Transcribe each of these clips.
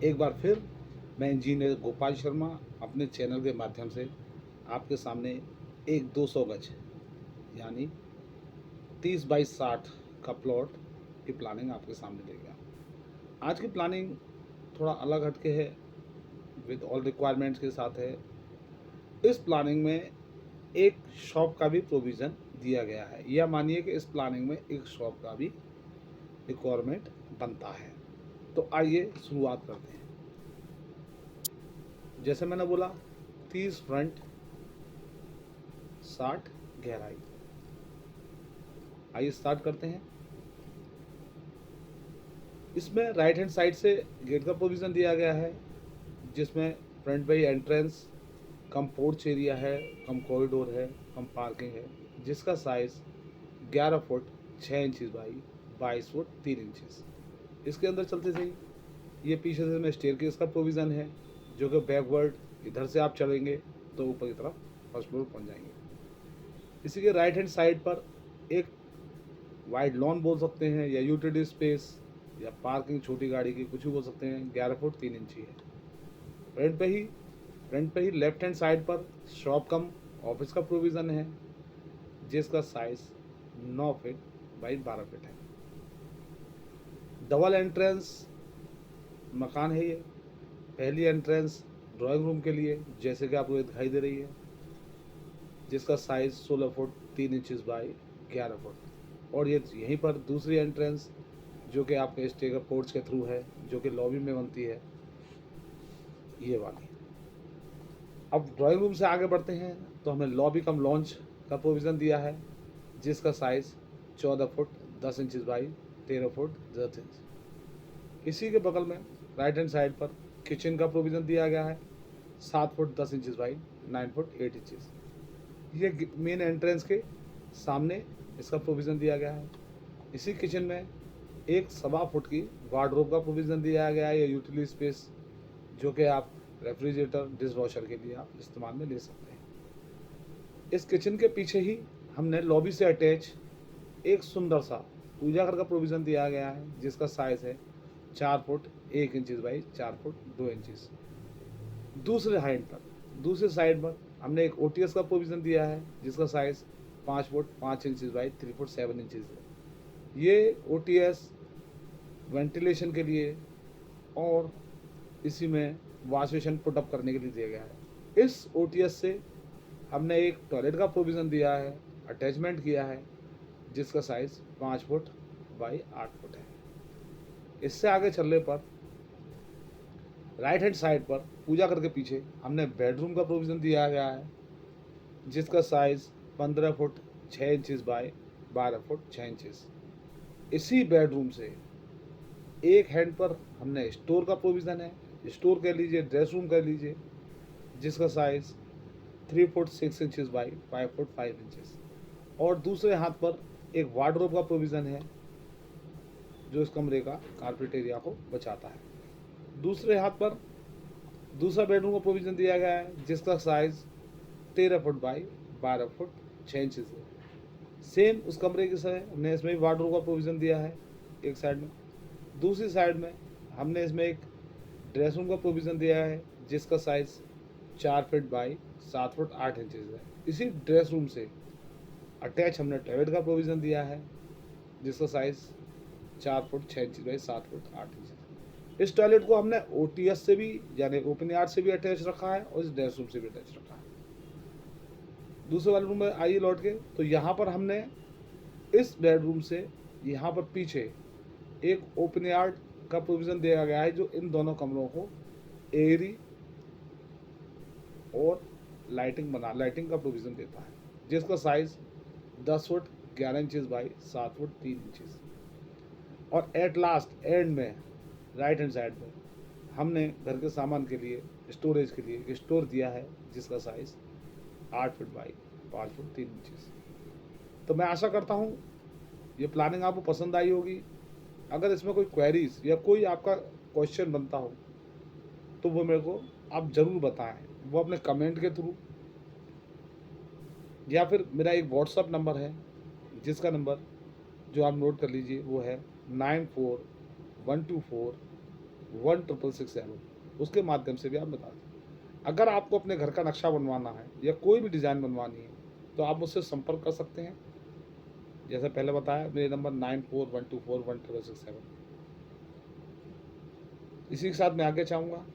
एक बार फिर मैं इंजीनियर गोपाल शर्मा अपने चैनल के माध्यम से आपके सामने एक 200 गज यानी 30 बाई 60 का प्लॉट की प्लानिंग आपके सामने ले गया। आज की प्लानिंग थोड़ा अलग हटके है, विद ऑल रिक्वायरमेंट्स के साथ है। इस प्लानिंग में एक शॉप का भी प्रोविज़न दिया गया है, या मानिए कि इस प्लानिंग में एक शॉप का भी रिक्वायरमेंट बनता है। तो आइए शुरुआत करते हैं। जैसे मैंने बोला 30 फ्रंट 60 गहराई। आइए स्टार्ट करते हैं। इसमें राइट हैंड साइड से गेट का प्रोविज़न दिया गया है, जिसमें फ्रंट पे ही एंट्रेंस, कम पोर्च एरिया है, कम कॉरिडोर है, कम पार्किंग है, जिसका size 11 foot 6 inches by 22 foot 3 inches. इसके अंदर चलते सही ये पीछे से में स्टेयरकेस का प्रोविज़न है, जो कि बैकवर्ड इधर से आप चलेंगे तो ऊपर की तरफ फर्स्ट फ्लोर पहुंच जाएंगे। इसी के राइट हैंड साइड पर एक वाइड लॉन बोल सकते हैं, या यूटिलिटी स्पेस, या पार्किंग छोटी गाड़ी की, कुछ भी बोल सकते हैं। 11 फुट 3 इंची है। फ्रंट पे ही फ्रंट पे ही लेफ्ट हैंड साइड पर शॉप कम ऑफिस का प्रोविज़न है, जिसका साइज 9 फीट बाई 12 फीट है। डबल एंट्रेंस मकान है ये। पहली एंट्रेंस ड्राइंग रूम के लिए, जैसे कि आपको दिखाई दे रही है, जिसका size 16 foot 3 inches by 11 foot. और ये यहीं पर दूसरी एंट्रेंस, जो कि आपके स्टेयर पोर्च के थ्रू है, जो कि लॉबी में बनती है, ये वाली। अब ड्राइंग रूम से आगे बढ़ते हैं तो हमें लॉबी कम लॉन्च का प्रोविज़न दिया है, जिसका size 14 foot 10 inches by 13 foot 10 inch. इसी के बगल में राइट हैंड साइड पर किचन का प्रोविज़न दिया गया है, 7 foot 10 inches by 9 foot 8 inches. ये मेन एंट्रेंस के सामने इसका प्रोविज़न दिया गया है। इसी किचन में एक 1.25 फुट की वार्डरोब का प्रोविज़न दिया गया है, या यूटिलिटी स्पेस, जो कि आप रेफ्रिजरेटर डिश वॉशर के लिए आप इस्तेमाल में ले सकते हैं। इस किचन के पीछे ही हमने लॉबी से अटैच एक सुंदर सा पूजा घर का प्रोविज़न दिया गया है, जिसका साइज़ है 4 foot 1 inches by 4 foot 2 inches. दूसरे साइड पर हमने एक ओटीएस का प्रोविज़न दिया है, जिसका size 5 foot 5 inches by 3 foot 7 inches है। ये ओटीएस वेंटिलेशन के लिए और इसी में वॉश बेसिन पुटअप करने के लिए दिया गया है। इस ओटीएस से हमने एक टॉयलेट का प्रोविज़न दिया है, अटैचमेंट किया है, जिसका साइज़ 5 फुट बाई 8 फुट है। इससे आगे चलने पर राइट हैंड साइड पर पूजा घर के पीछे हमने बेडरूम का प्रोविज़न दिया गया है, जिसका size 15 foot 6 inches by 12 foot 6 inches. इसी बेडरूम से एक हैंड पर हमने स्टोर का प्रोविज़न है, स्टोर कह लीजिए, ड्रेस रूम कह लीजिए, जिसका size 3 foot 6 inches by 5 foot 5 inches. और दूसरे हाथ पर एक वार्डरोब का प्रोविज़न है, जो इस कमरे का कारपेट एरिया को बचाता है। दूसरे हाथ पर दूसरा बेडरूम का प्रोविज़न दिया गया है, जिसका size 13 foot by 12 foot 6 inches है। सेम उस कमरे के से हमने इसमें भी वार्डरोब का प्रोविज़न दिया है एक साइड में। दूसरी साइड में हमने इसमें एक ड्रेस रूम का प्रोविज़न दिया है, जिसका size 4 feet by 7 foot 8 inches है। इसी ड्रेस रूम से अटैच हमने टॉयलेट का प्रोविज़न दिया है, जिसका size 4 foot 6 inch by 7 foot 8 inch. इस टॉयलेट को हमने ओटीएस से भी, यानी ओपन यार्ड से भी अटैच रखा है, और इस ड्रेस रूम से भी अटैच रखा है। दूसरे वाले रूम में आइए लौट के, तो यहाँ पर हमने इस बेडरूम से यहाँ पर पीछे एक ओपन यार्ड का प्रोविज़न दिया गया है, जो इन दोनों कमरों को एयरी और लाइटिंग का प्रोविज़न देता है, जिसका size 10 foot 11 inches by 7 foot 3 inches. और एट लास्ट एंड में राइट हैंड साइड में हमने घर के सामान के लिए, स्टोरेज के लिए स्टोर दिया है, जिसका size 8 foot by 5 foot 3 inches. तो मैं आशा करता हूँ ये प्लानिंग आपको पसंद आई होगी। अगर इसमें कोई क्वेरीज या कोई आपका क्वेश्चन बनता हो, तो वो मेरे को आप ज़रूर बताएं, वो अपने कमेंट के थ्रू, या फिर मेरा एक व्हाट्सअप नंबर है, जिसका नंबर जो आप नोट कर लीजिए, वो है 941241 1667, उसके माध्यम से भी आप बता दें। अगर आपको अपने घर का नक्शा बनवाना है या कोई भी डिज़ाइन बनवानी है तो आप मुझसे संपर्क कर सकते हैं। जैसे पहले बताया, मेरे नंबर 9412416667। इसी के साथ मैं आगे चाहूँगा।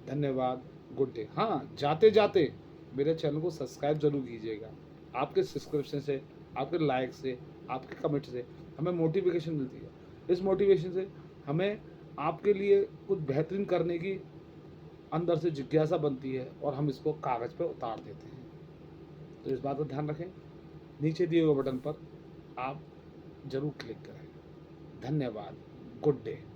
धन्यवाद, गुड डे। हाँ, जाते जाते मेरे चैनल को सब्सक्राइब जरूर कीजिएगा। आपके सब्सक्रिप्शन से, आपके लाइक से, आपके कमेंट से हमें मोटिवेशन मिलती है। इस मोटिवेशन से हमें आपके लिए कुछ बेहतरीन करने की अंदर से जिज्ञासा बनती है और हम इसको कागज़ पर उतार देते हैं। तो इस बात का ध्यान रखें। नीचे दिए हुए बटन पर आप ज़रूर क्लिक करें। धन्यवाद, गुड डे।